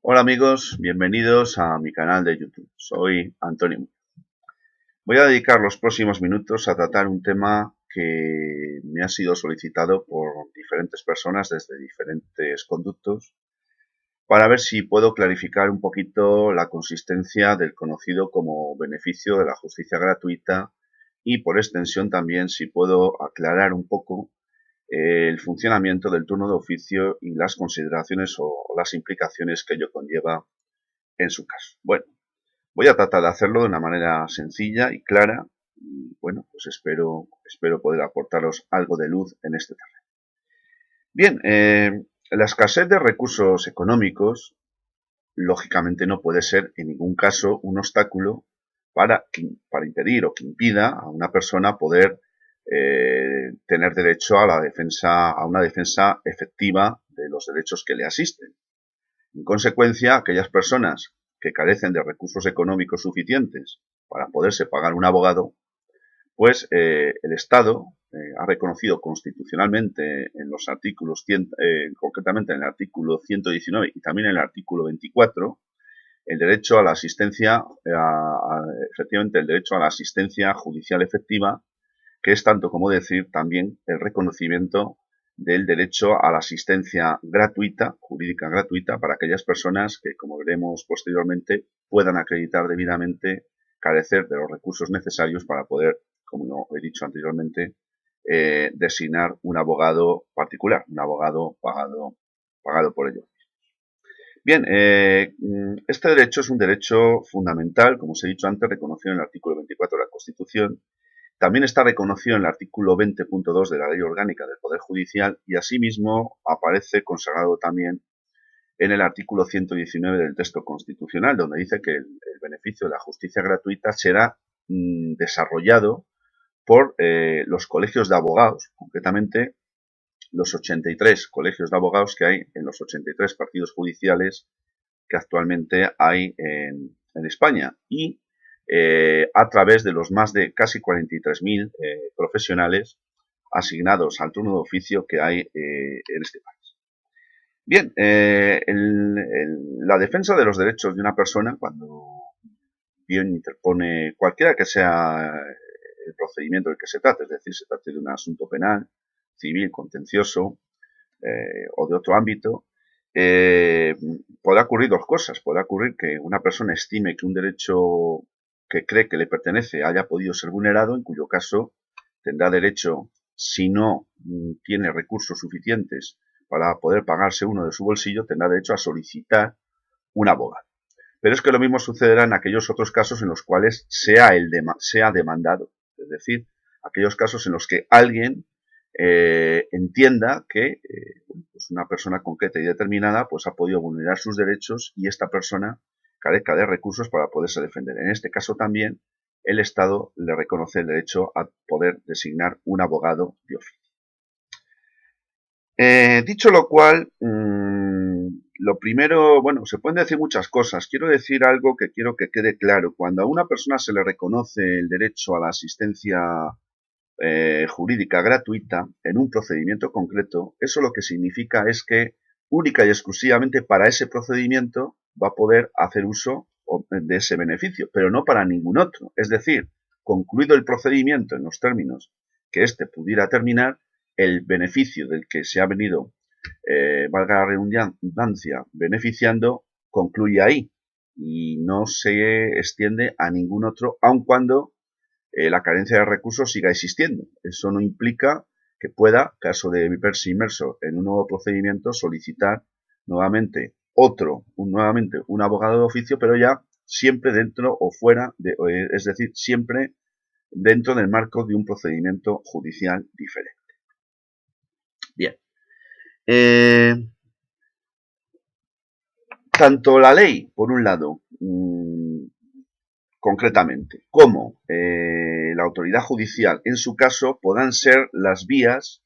Hola amigos, bienvenidos a mi canal de YouTube. Soy Antonio. Voy a dedicar los próximos minutos a tratar un tema que me ha sido solicitado por diferentes personas desde diferentes conductos para ver si puedo clarificar un poquito la consistencia del conocido como beneficio de la justicia gratuita y por extensión también si puedo aclarar un poco el funcionamiento del turno de oficio y las consideraciones o las implicaciones que ello conlleva en su caso. Bueno, voy a tratar de hacerlo de una manera sencilla y clara y bueno, pues espero poder aportaros algo de luz en este tema. Bien, la escasez de recursos económicos lógicamente no puede ser en ningún caso un obstáculo para impedir o que impida a una persona poder tener derecho a la defensa, a una defensa efectiva de los derechos que le asisten. En consecuencia, aquellas personas que carecen de recursos económicos suficientes para poderse pagar un abogado, pues el Estado ha reconocido constitucionalmente en los artículos, concretamente en el artículo 119 y también en el artículo 24, el derecho a la asistencia, efectivamente el derecho a la asistencia judicial efectiva, que es tanto como decir también el reconocimiento del derecho a la asistencia gratuita, jurídica gratuita, para aquellas personas que, como veremos posteriormente, puedan acreditar debidamente carecer de los recursos necesarios para poder, como he dicho anteriormente, designar un abogado particular, un abogado pagado por ellos. Bien, este derecho es un derecho fundamental, como os he dicho antes, reconocido en el artículo 24 de la Constitución. También está reconocido en el artículo 20.2 de la Ley Orgánica del Poder Judicial y asimismo aparece consagrado también en el artículo 119 del texto constitucional, donde dice que el beneficio de la justicia gratuita será desarrollado por los colegios de abogados, concretamente los 83 colegios de abogados que hay en los 83 partidos judiciales que actualmente hay en España y a través de los más de casi 43.000 profesionales asignados al turno de oficio que hay en este país. Bien, la defensa de los derechos de una persona, cuando bien interpone cualquiera que sea el procedimiento del que se trate, es decir, se trate de un asunto penal, civil, contencioso o de otro ámbito, podrá ocurrir dos cosas. Podrá ocurrir que una persona estime que un derecho que cree que le pertenece haya podido ser vulnerado, en cuyo caso tendrá derecho, si no tiene recursos suficientes para poder pagarse uno de su bolsillo, tendrá derecho a solicitar un abogado. Pero es que lo mismo sucederá en aquellos otros casos en los cuales sea demandado, es decir, aquellos casos en los que alguien entienda que pues una persona concreta y determinada pues ha podido vulnerar sus derechos y esta persona carezca de recursos para poderse defender. En este caso también el Estado le reconoce el derecho a poder designar un abogado de oficio. Dicho lo cual, lo primero, bueno, se pueden decir muchas cosas. Quiero decir algo que quiero que quede claro. Cuando a una persona se le reconoce el derecho a la asistencia jurídica gratuita en un procedimiento concreto, eso lo que significa es que única y exclusivamente para ese procedimiento va a poder hacer uso de ese beneficio, pero no para ningún otro. Es decir, concluido el procedimiento en los términos que éste pudiera terminar, el beneficio del que se ha venido, valga la redundancia, beneficiando, concluye ahí y no se extiende a ningún otro, aun cuando la carencia de recursos siga existiendo. Eso no implica que pueda, caso de verse inmerso en un nuevo procedimiento, solicitar nuevamente nuevamente un abogado de oficio, pero ya siempre dentro o fuera, es decir, siempre dentro del marco de un procedimiento judicial diferente. Bien. Tanto la ley, por un lado, concretamente, como la autoridad judicial, en su caso, podrán ser las vías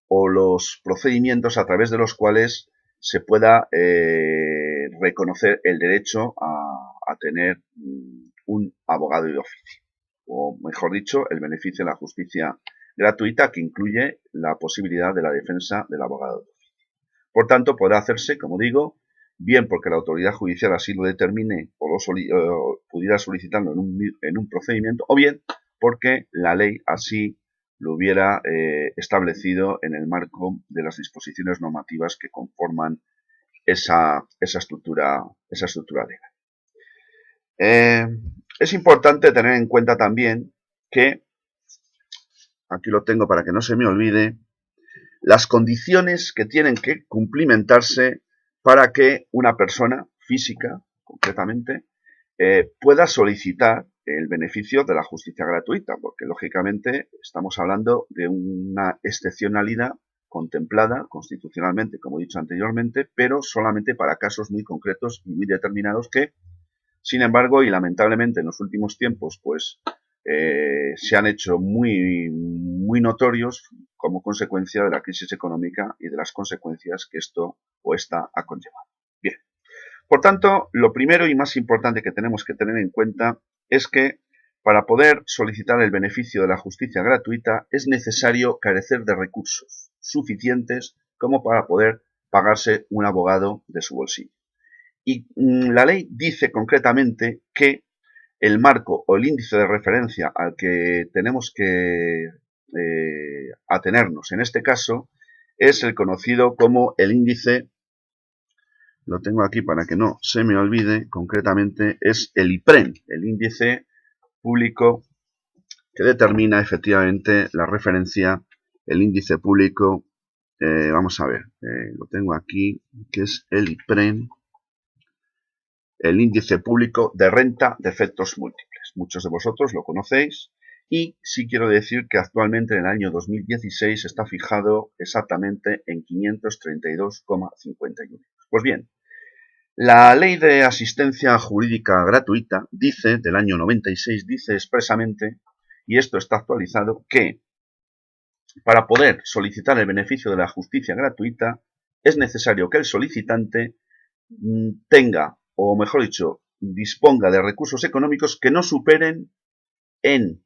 o los procedimientos a través de los cuales se pueda reconocer el derecho a tener un abogado de oficio, o mejor dicho, el beneficio de la justicia gratuita que incluye la posibilidad de la defensa del abogado de oficio. Por tanto, podrá hacerse, como digo, bien porque la autoridad judicial así lo determine o pudiera solicitarlo en un procedimiento, o bien porque la ley así lo hubiera establecido en el marco de las disposiciones normativas que conforman esa estructura legal. Es importante tener en cuenta también que, aquí lo tengo para que no se me olvide, las condiciones que tienen que cumplimentarse para que una persona física, concretamente, pueda solicitar el beneficio de la justicia gratuita, porque lógicamente estamos hablando de una excepcionalidad contemplada constitucionalmente, como he dicho anteriormente, pero solamente para casos muy concretos y muy determinados que, sin embargo, y lamentablemente en los últimos tiempos, pues se han hecho muy notorios como consecuencia de la crisis económica y de las consecuencias que esto o esta ha conllevado. Bien. Por tanto, lo primero y más importante que tenemos que tener en cuenta es que para poder solicitar el beneficio de la justicia gratuita es necesario carecer de recursos suficientes como para poder pagarse un abogado de su bolsillo. Y la ley dice concretamente que el marco o el índice de referencia al que tenemos que atenernos en este caso es el conocido como el índice, lo tengo aquí para que no se me olvide, concretamente es el IPREN, el índice público que determina efectivamente la referencia, el índice público, vamos a ver, lo tengo aquí, que es el IPREN, el índice público de renta de efectos múltiples. Muchos de vosotros lo conocéis y sí quiero decir que actualmente en el año 2016 está fijado exactamente en 532,51. Pues bien, la Ley de Asistencia Jurídica Gratuita dice, del año 96, dice expresamente, y esto está actualizado, que para poder solicitar el beneficio de la justicia gratuita es necesario que el solicitante tenga, o mejor dicho, disponga de recursos económicos que no superen en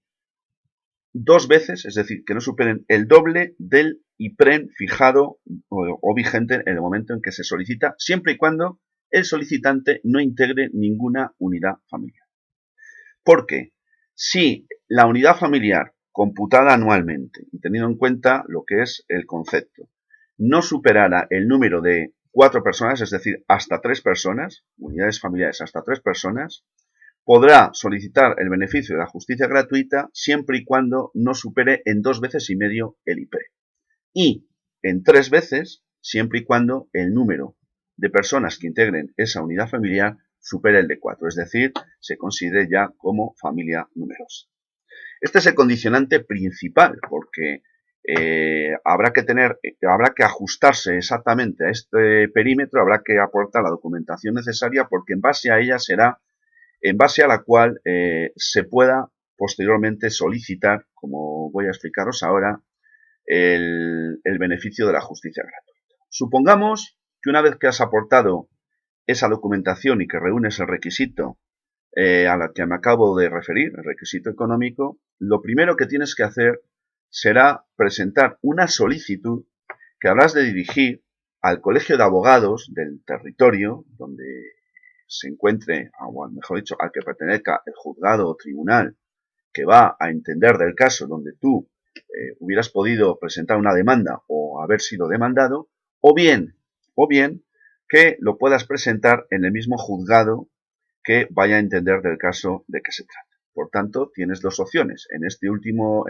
2 veces, es decir, que no superen el doble del IPREN fijado o vigente en el momento en que se solicita, siempre y cuando el solicitante no integre ninguna unidad familiar. Porque si la unidad familiar computada anualmente, y teniendo en cuenta lo que es el concepto, no superara el número de 4 personas, es decir, hasta 3 personas, unidades familiares hasta 3 personas, podrá solicitar el beneficio de la justicia gratuita siempre y cuando no supere en 2 veces y medio el IPRE. Y en 3 veces, siempre y cuando el número de personas que integren esa unidad familiar supere el de 4, es decir, se considere ya como familia numerosa. Este es el condicionante principal, porque habrá que ajustarse exactamente a este perímetro, habrá que aportar la documentación necesaria, porque en base a ella será en base a la cual se pueda posteriormente solicitar, como voy a explicaros ahora, el beneficio de la justicia gratuita. Supongamos que una vez que has aportado esa documentación y que reúnes el requisito a la que me acabo de referir, el requisito económico, lo primero que tienes que hacer será presentar una solicitud que habrás de dirigir al colegio de abogados del territorio donde se encuentre, o mejor dicho, al que pertenezca el juzgado o tribunal que va a entender del caso donde tú hubieras podido presentar una demanda o haber sido demandado, o bien que lo puedas presentar en el mismo juzgado que vaya a entender del caso de que se trata. Por tanto, tienes 2 opciones. En este último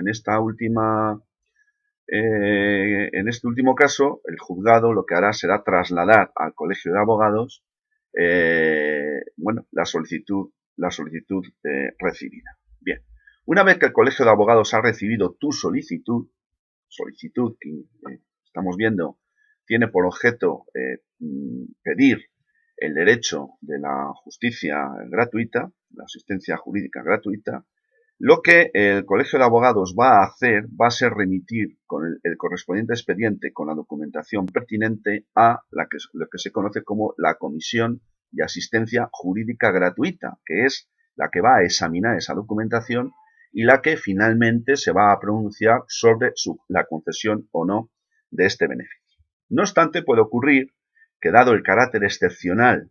caso, el juzgado lo que hará será trasladar al colegio de abogados la solicitud recibida. Bien, una vez que el colegio de abogados ha recibido tu solicitud que estamos viendo tiene por objeto pedir el derecho de la justicia gratuita, la asistencia jurídica gratuita, lo que el colegio de abogados va a hacer va a ser remitir con el correspondiente expediente con la documentación pertinente a lo que se conoce como la Comisión de Asistencia Jurídica Gratuita, que es la que va a examinar esa documentación y la que finalmente se va a pronunciar sobre la concesión o no de este beneficio. No obstante, puede ocurrir que dado el carácter excepcional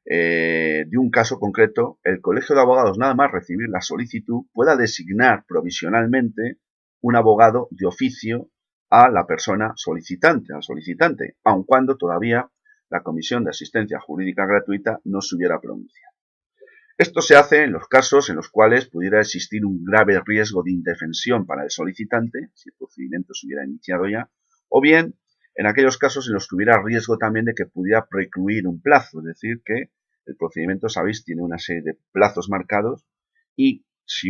de un caso concreto, el Colegio de Abogados, nada más recibir la solicitud, pueda designar provisionalmente un abogado de oficio a la persona solicitante, al solicitante, aun cuando todavía la Comisión de Asistencia Jurídica Gratuita no se hubiera pronunciado. Esto se hace en los casos en los cuales pudiera existir un grave riesgo de indefensión para el solicitante, si el procedimiento se hubiera iniciado ya, o bien en aquellos casos en los que hubiera riesgo también de que pudiera precluir un plazo, es decir, que el procedimiento, sabéis, tiene una serie de plazos marcados y si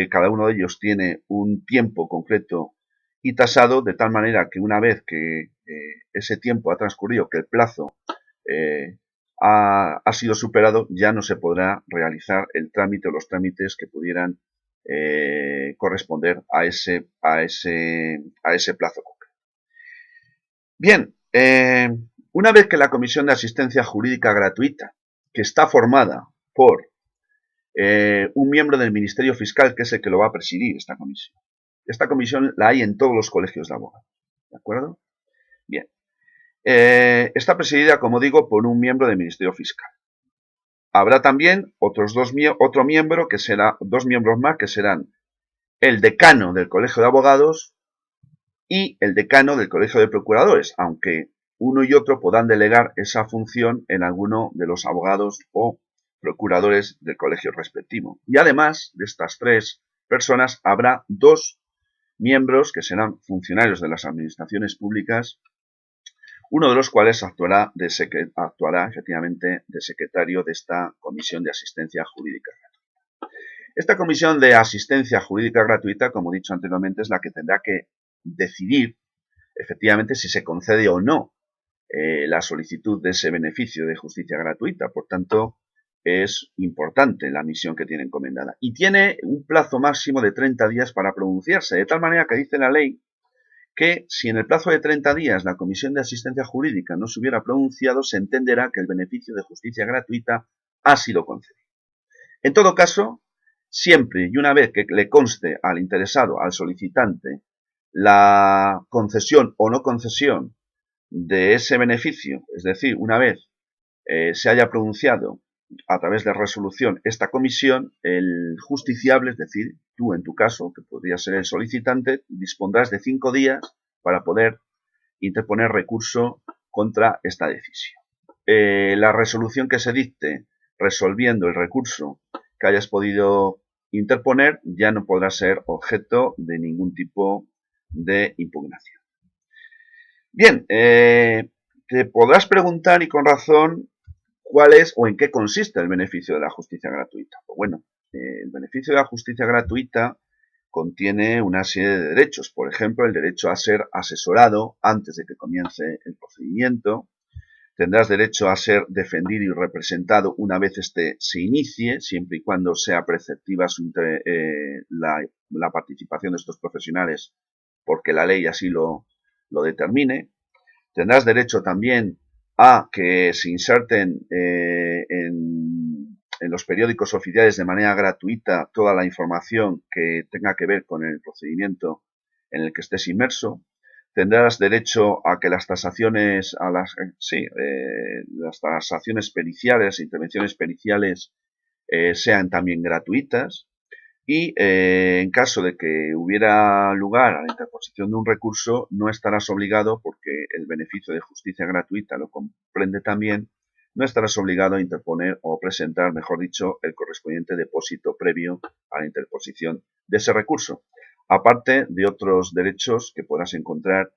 cada uno de ellos tiene un tiempo concreto y tasado, de tal manera que una vez que ese tiempo ha transcurrido, que el plazo ha sido superado, ya no se podrá realizar el trámite o los trámites que pudieran corresponder a ese plazo concreto. Bien, una vez que la Comisión de Asistencia Jurídica Gratuita, que está formada por un miembro del Ministerio Fiscal, que es el que lo va a presidir esta comisión la hay en todos los colegios de abogados, ¿de acuerdo? Bien, está presidida, como digo, por un miembro del Ministerio Fiscal. Habrá también otro miembro, que será dos miembros más, que serán el decano del Colegio de Abogados y el decano del Colegio de Procuradores, aunque uno y otro podrán delegar esa función en alguno de los abogados o procuradores del colegio respectivo. Y además de estas tres personas, habrá dos miembros que serán funcionarios de las administraciones públicas, uno de los cuales actuará efectivamente de secretario de esta Comisión de Asistencia Jurídica Gratuita. Esta Comisión de Asistencia Jurídica Gratuita, como he dicho anteriormente, es la que tendrá que decidir efectivamente si se concede o no la solicitud de ese beneficio de justicia gratuita. Por tanto, es importante la misión que tiene encomendada. Y tiene un plazo máximo de 30 días para pronunciarse, de tal manera que dice la ley que si en el plazo de 30 días la Comisión de Asistencia Jurídica no se hubiera pronunciado, se entenderá que el beneficio de justicia gratuita ha sido concedido. En todo caso, siempre y una vez que le conste al interesado, al solicitante, la concesión o no concesión de ese beneficio, es decir, una vez se haya pronunciado a través de resolución esta comisión, el justiciable, es decir, tú en tu caso, que podría ser el solicitante, dispondrás de 5 días para poder interponer recurso contra esta decisión. La resolución que se dicte resolviendo el recurso que hayas podido interponer ya no podrá ser objeto de ningún tipo de impugnación. Bien, te podrás preguntar, y con razón, cuál es o en qué consiste el beneficio de la justicia gratuita. Pues bueno, el beneficio de la justicia gratuita contiene una serie de derechos. Por ejemplo, el derecho a ser asesorado antes de que comience el procedimiento. Tendrás derecho a ser defendido y representado una vez este se inicie, siempre y cuando sea preceptiva la participación de estos profesionales, porque la ley así lo determine. Tendrás derecho también a que se inserten en los periódicos oficiales de manera gratuita toda la información que tenga que ver con el procedimiento en el que estés inmerso. Tendrás derecho a que las tasaciones, las tasaciones periciales, intervenciones periciales sean también gratuitas. Y en caso de que hubiera lugar a la interposición de un recurso, no estarás obligado, porque el beneficio de justicia gratuita lo comprende también, no estarás obligado a interponer o presentar, mejor dicho, el correspondiente depósito previo a la interposición de ese recurso, aparte de otros derechos que podrás encontrar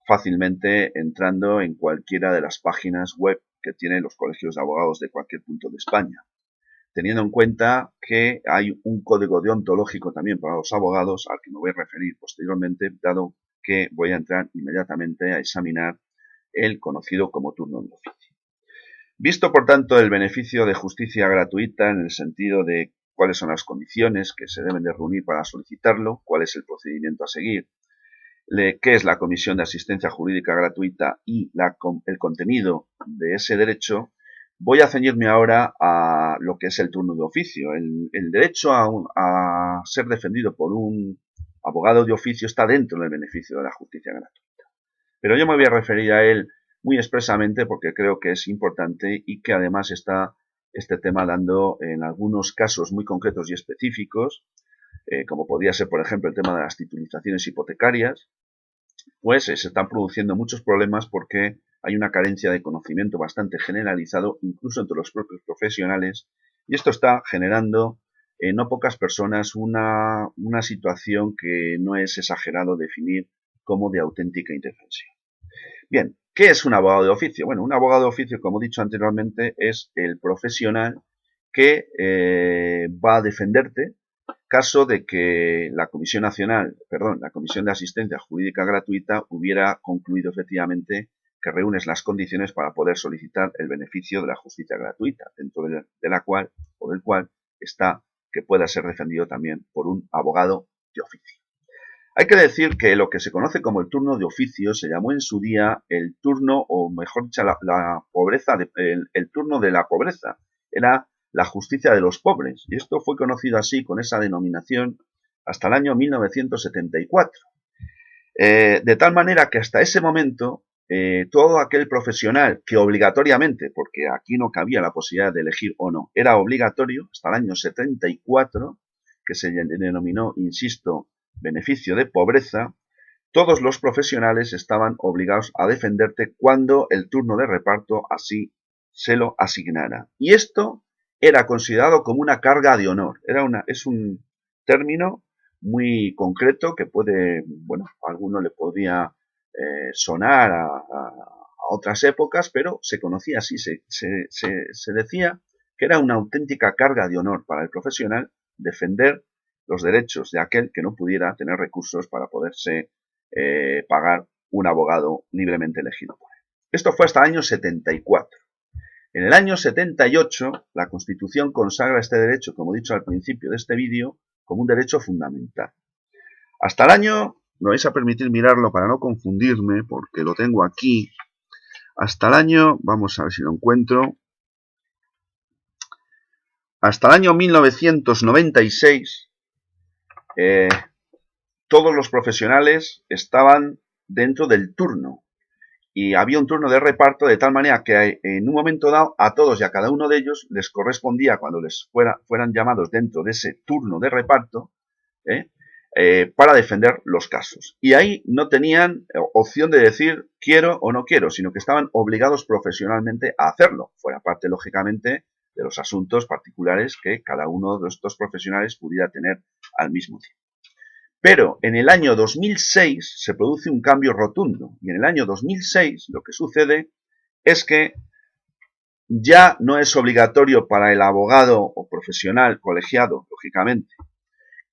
fácilmente entrando en cualquiera de las páginas web que tienen los colegios de abogados de cualquier punto de España, teniendo en cuenta que hay un código deontológico también para los abogados, al que me voy a referir posteriormente, dado que voy a entrar inmediatamente a examinar el conocido como turno de oficio. Visto, por tanto, el beneficio de justicia gratuita en el sentido de cuáles son las condiciones que se deben de reunir para solicitarlo, cuál es el procedimiento a seguir, qué es la Comisión de Asistencia Jurídica Gratuita y el contenido de ese derecho, voy a ceñirme ahora a lo que es el turno de oficio. El derecho a ser defendido por un abogado de oficio está dentro del beneficio de la justicia gratuita. Pero yo me voy a referir a él muy expresamente porque creo que es importante y que además está este tema dando en algunos casos muy concretos y específicos, como podría ser, por ejemplo, el tema de las titulizaciones hipotecarias, pues se están produciendo muchos problemas porque hay una carencia de conocimiento bastante generalizado, incluso entre los propios profesionales, y esto está generando en no pocas personas una situación que no es exagerado definir como de auténtica indefensión. Bien, ¿qué es un abogado de oficio? Bueno, un abogado de oficio, como he dicho anteriormente, es el profesional que va a defenderte caso de que la la Comisión de Asistencia Jurídica Gratuita hubiera concluido efectivamente que reúnes las condiciones para poder solicitar el beneficio de la justicia gratuita, dentro de la cual o del cual está que pueda ser defendido también por un abogado de oficio. Hay que decir que lo que se conoce como el turno de oficio se llamó en su día el turno, o mejor dicho, la pobreza, el turno de la pobreza. Era la justicia de los pobres. Y esto fue conocido así, con esa denominación, hasta el año 1974. De tal manera que hasta ese momento, todo aquel profesional que obligatoriamente, porque aquí no cabía la posibilidad de elegir o no, era obligatorio, hasta el año 74, que se denominó, insisto, beneficio de pobreza, todos los profesionales estaban obligados a defenderte cuando el turno de reparto así se lo asignara. Y esto era considerado como una carga de honor. Es un término muy concreto que puede, bueno, a alguno le podía sonar a otras épocas, pero se conocía así, se decía que era una auténtica carga de honor para el profesional defender los derechos de aquel que no pudiera tener recursos para poderse pagar un abogado libremente elegido por él. Esto fue hasta el año 74. En el año 78, la Constitución consagra este derecho, como he dicho al principio de este vídeo, como un derecho fundamental. Hasta el año, me vais a permitir mirarlo para no confundirme, porque lo tengo aquí, hasta el año, vamos a ver si lo encuentro, hasta el año 1996, todos los profesionales estaban dentro del turno y había un turno de reparto de tal manera que en un momento dado a todos y a cada uno de ellos les correspondía, cuando les fueran llamados dentro de ese turno de reparto, para defender los casos. Y ahí no tenían opción de decir quiero o no quiero, sino que estaban obligados profesionalmente a hacerlo, fuera parte, lógicamente, de los asuntos particulares que cada uno de estos profesionales pudiera tener al mismo tiempo. Pero en el año 2006 se produce un cambio rotundo, y en el año 2006 lo que sucede es que ya no es obligatorio para el abogado o profesional colegiado, lógicamente,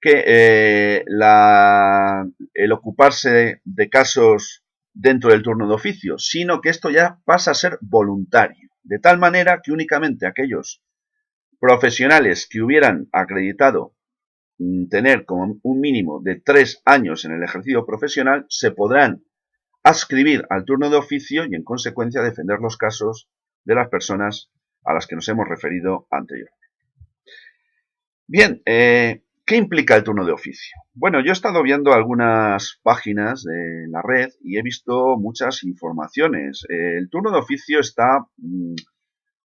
que el ocuparse de casos dentro del turno de oficio, sino que esto ya pasa a ser voluntario, de tal manera que únicamente aquellos profesionales que hubieran acreditado tener como un mínimo de 3 años en el ejercicio profesional se podrán adscribir al turno de oficio y en consecuencia defender los casos de las personas a las que nos hemos referido anteriormente. Bien, ¿qué implica el turno de oficio? Bueno, yo he estado viendo algunas páginas de la red y he visto muchas informaciones. El turno de oficio está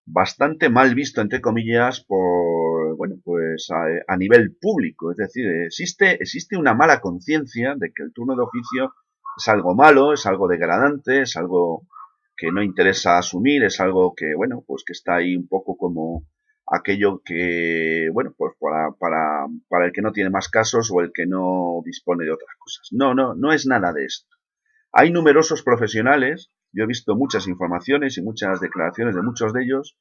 bastante mal visto, entre comillas, por, bueno, pues a nivel público. Es decir, existe una mala conciencia de que el turno de oficio es algo malo, es algo degradante, es algo que no interesa asumir, es algo que, bueno, pues que está ahí un poco como aquello que, bueno, pues para el que no tiene más casos o el que no dispone de otras cosas. No es nada de esto. Hay numerosos profesionales, yo he visto muchas informaciones y muchas declaraciones de muchos de ellos,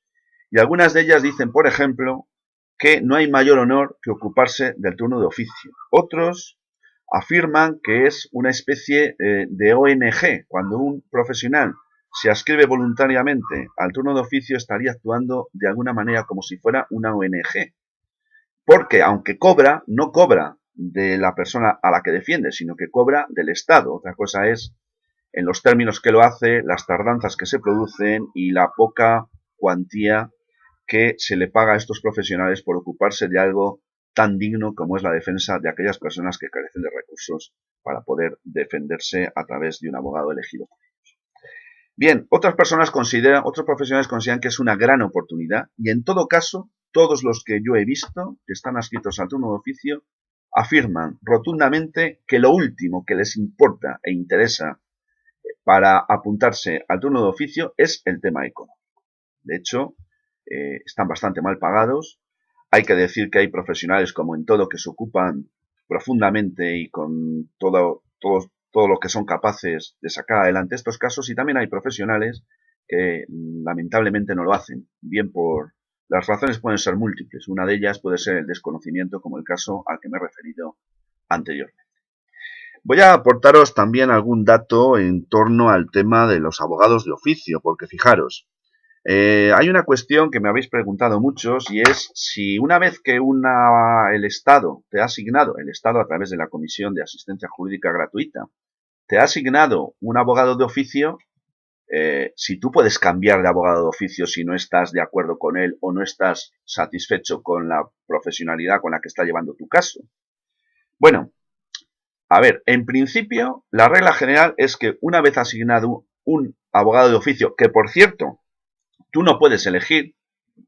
y algunas de ellas dicen, por ejemplo, que no hay mayor honor que ocuparse del turno de oficio. Otros afirman que es una especie de ONG. Cuando un profesional se adscribe voluntariamente al turno de oficio, estaría actuando de alguna manera como si fuera una ONG. Porque aunque cobra, no cobra de la persona a la que defiende, sino que cobra del Estado. Otra cosa es en los términos que lo hace, las tardanzas que se producen y la poca cuantía que se le paga a estos profesionales por ocuparse de algo tan digno como es la defensa de aquellas personas que carecen de recursos para poder defenderse a través de un abogado elegido por ellos. Bien, otros profesionales consideran que es una gran oportunidad y en todo caso, todos los que yo he visto que están adscritos al turno de oficio afirman rotundamente que lo último que les importa e interesa para apuntarse al turno de oficio es el tema económico. De hecho, están bastante mal pagados. Hay que decir que hay profesionales, como en todo, que se ocupan profundamente y con todo lo que son capaces de sacar adelante estos casos, y también hay profesionales que lamentablemente no lo hacen, bien por las razones pueden ser múltiples. Una de ellas puede ser el desconocimiento, como el caso al que me he referido anteriormente. Voy a aportaros también algún dato en torno al tema de los abogados de oficio, porque fijaros, hay una cuestión que me habéis preguntado muchos y es si una vez que el Estado te ha asignado, el Estado a través de la Comisión de Asistencia Jurídica Gratuita, te ha asignado un abogado de oficio, si tú puedes cambiar de abogado de oficio si no estás de acuerdo con él o no estás satisfecho con la profesionalidad con la que está llevando tu caso. Bueno, a ver, en principio, la regla general es que una vez asignado un abogado de oficio, que por cierto, tú no puedes elegir,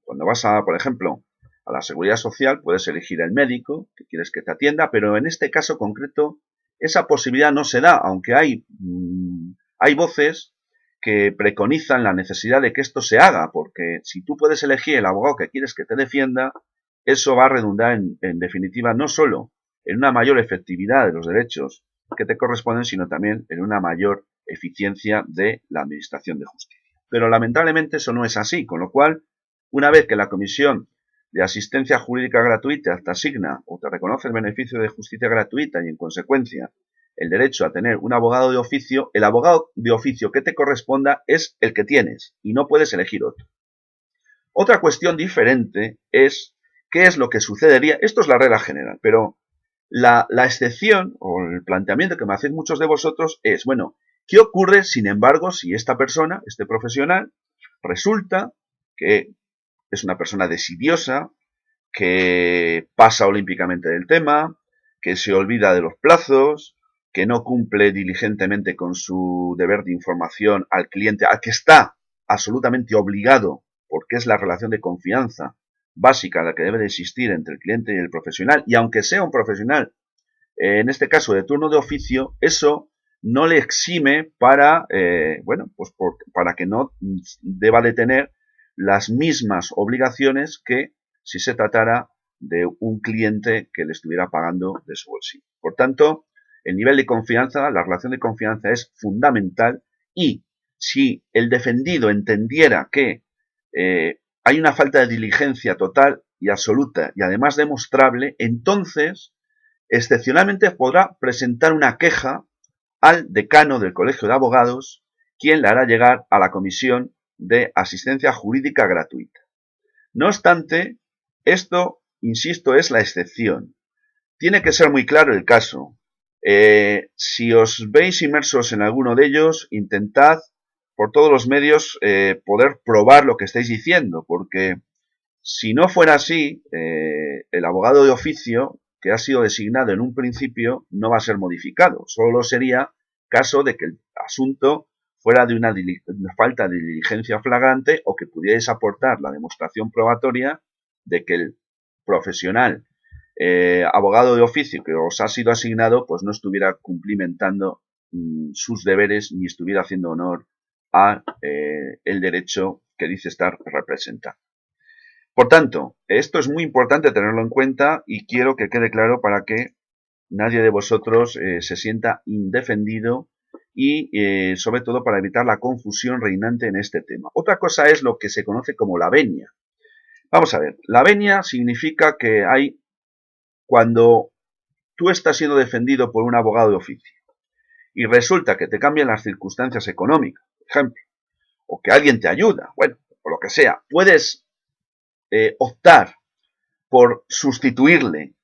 cuando vas a, por ejemplo, a la Seguridad Social, puedes elegir el médico que quieres que te atienda, pero en este caso concreto, esa posibilidad no se da, aunque hay voces que preconizan la necesidad de que esto se haga, porque si tú puedes elegir el abogado que quieres que te defienda, eso va a redundar en definitiva no solo en una mayor efectividad de los derechos que te corresponden, sino también en una mayor eficiencia de la administración de justicia. Pero lamentablemente eso no es así, con lo cual, una vez que la Comisión de Asistencia Jurídica Gratuita te asigna o te reconoce el beneficio de justicia gratuita y en consecuencia el derecho a tener un abogado de oficio, el abogado de oficio que te corresponda es el que tienes y no puedes elegir otro. Otra cuestión diferente es qué es lo que sucedería, esto es la regla general, pero la excepción o el planteamiento que me hacéis muchos de vosotros es, bueno, ¿qué ocurre, sin embargo, si esta persona, este profesional, resulta que es una persona desidiosa, que pasa olímpicamente del tema, que se olvida de los plazos, que no cumple diligentemente con su deber de información al cliente, al que está absolutamente obligado, porque es la relación de confianza básica la que debe de existir entre el cliente y el profesional, y aunque sea un profesional, en este caso de turno de oficio, eso no le exime para, para que no deba de tener las mismas obligaciones que si se tratara de un cliente que le estuviera pagando de su bolsillo. Por tanto, el nivel de confianza, la relación de confianza es fundamental y si el defendido entendiera que hay una falta de diligencia total y absoluta y además demostrable, entonces excepcionalmente podrá presentar una queja al decano del Colegio de Abogados, quien le hará llegar a la Comisión de Asistencia Jurídica Gratuita. No obstante, esto, insisto, es la excepción. Tiene que ser muy claro el caso. Si os veis inmersos en alguno de ellos, intentad por todos los medios poder probar lo que estáis diciendo, porque si no fuera así, el abogado de oficio que ha sido designado en un principio no va a ser modificado. Solo sería caso de que el asunto fuera de una falta de diligencia flagrante o que pudierais aportar la demostración probatoria de que el profesional abogado de oficio que os ha sido asignado pues no estuviera cumplimentando sus deberes ni estuviera haciendo honor a el derecho que dice estar representado. Por tanto, esto es muy importante tenerlo en cuenta y quiero que quede claro para que nadie de vosotros se sienta indefendido y sobre todo para evitar la confusión reinante en este tema. Otra cosa es lo que se conoce como la venia. Vamos a ver, la venia significa que hay cuando tú estás siendo defendido por un abogado de oficio y resulta que te cambian las circunstancias económicas, por ejemplo, o que alguien te ayuda, bueno, o lo que sea, puedes optar por sustituirle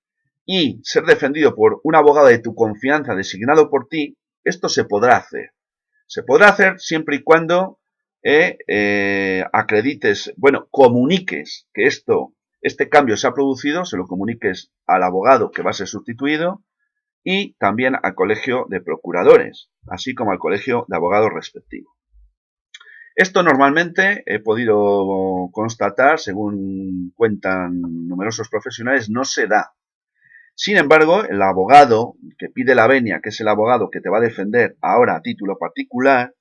y ser defendido por un abogado de tu confianza designado por ti, esto se podrá hacer. Se podrá hacer siempre y cuando acredites, bueno, comuniques que este cambio se ha producido, se lo comuniques al abogado que va a ser sustituido y también al colegio de procuradores, así como al colegio de abogados respectivo. Esto normalmente he podido constatar, según cuentan numerosos profesionales, no se da. Sin embargo, el abogado que pide la venia, que es el abogado que te va a defender ahora a título particular,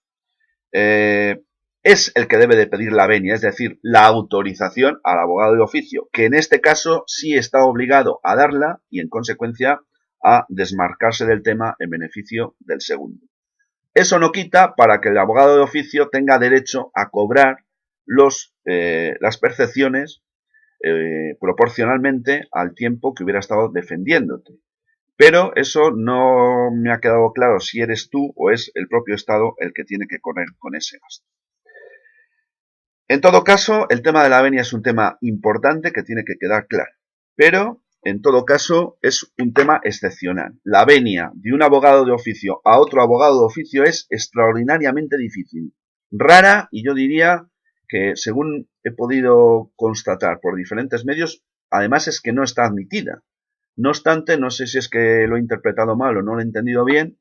es el que debe de pedir la venia, es decir, la autorización al abogado de oficio, que en este caso sí está obligado a darla y en consecuencia a desmarcarse del tema en beneficio del segundo. Eso no quita para que el abogado de oficio tenga derecho a cobrar las percepciones proporcionalmente al tiempo que hubiera estado defendiéndote. Pero eso no me ha quedado claro si eres tú o es el propio Estado el que tiene que correr con ese gasto. En todo caso, el tema de la venia es un tema importante que tiene que quedar claro. Pero, en todo caso, es un tema excepcional. La venia de un abogado de oficio a otro abogado de oficio es extraordinariamente difícil. Rara, y yo diría que, según he podido constatar por diferentes medios, además es que no está admitida. No obstante, no sé si es que lo he interpretado mal o no lo he entendido bien,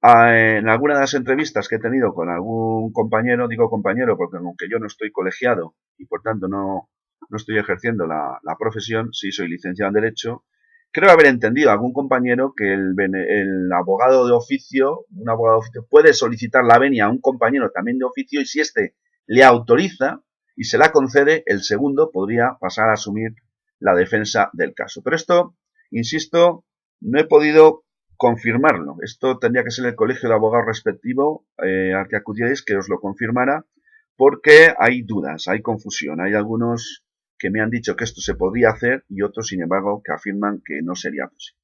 en alguna de las entrevistas que he tenido con algún compañero, digo compañero porque aunque yo no estoy colegiado y por tanto no estoy ejerciendo la profesión, sí soy licenciado en Derecho, creo haber entendido a algún compañero que el abogado de oficio, un abogado de oficio, puede solicitar la venia a un compañero también de oficio y si éste le autoriza y se la concede, el segundo podría pasar a asumir la defensa del caso. Pero esto, insisto, no he podido confirmarlo. Esto tendría que ser el colegio de abogados respectivo al que acudierais que os lo confirmara, porque hay dudas, hay confusión. Hay algunos que me han dicho que esto se podría hacer y otros, sin embargo, que afirman que no sería posible.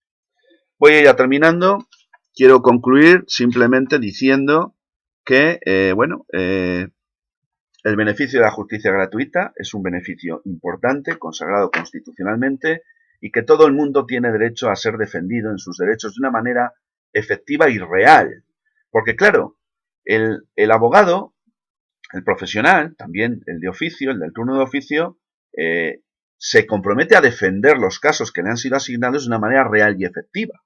Voy a ir terminando. Quiero concluir simplemente diciendo que, el beneficio de la justicia gratuita es un beneficio importante, consagrado constitucionalmente, y que todo el mundo tiene derecho a ser defendido en sus derechos de una manera efectiva y real. Porque claro, el abogado, el profesional, también el de oficio, el del turno de oficio, se compromete a defender los casos que le han sido asignados de una manera real y efectiva.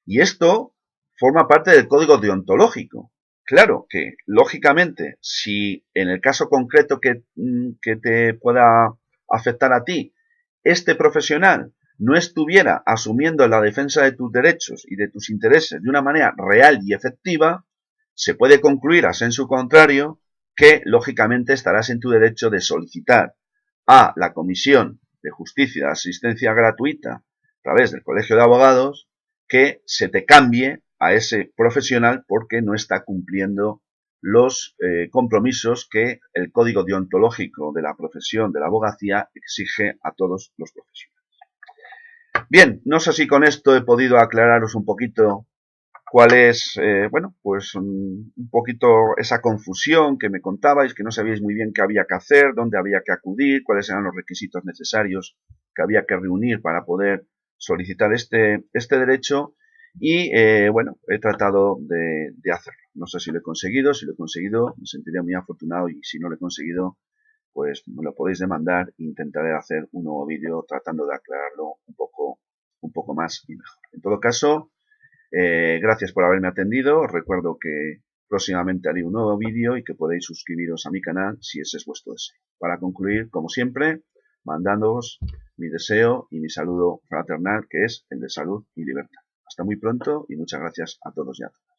Y esto forma parte del código deontológico. Claro que, lógicamente, si en el caso concreto que te pueda afectar a ti, este profesional no estuviera asumiendo la defensa de tus derechos y de tus intereses de una manera real y efectiva, se puede concluir a sensu contrario que, lógicamente, estarás en tu derecho de solicitar a la Comisión de Justicia de Asistencia Gratuita a través del Colegio de Abogados que se te cambie a ese profesional porque no está cumpliendo los compromisos que el código deontológico de la profesión de la abogacía exige a todos los profesionales. Bien, no sé si con esto he podido aclararos un poquito cuál es, un poquito esa confusión que me contabais, que no sabíais muy bien qué había que hacer, dónde había que acudir, cuáles eran los requisitos necesarios que había que reunir para poder solicitar este derecho y, he tratado de hacerlo. No sé si lo he conseguido, me sentiría muy afortunado y si no lo he conseguido, pues me lo podéis demandar e intentaré hacer un nuevo vídeo tratando de aclararlo un poco más y mejor. En todo caso, gracias por haberme atendido. Os recuerdo que próximamente haré un nuevo vídeo y que podéis suscribiros a mi canal si ese es vuestro deseo. Para concluir, como siempre, mandándoos mi deseo y mi saludo fraternal, que es el de salud y libertad. Hasta muy pronto y muchas gracias a todos y a todas.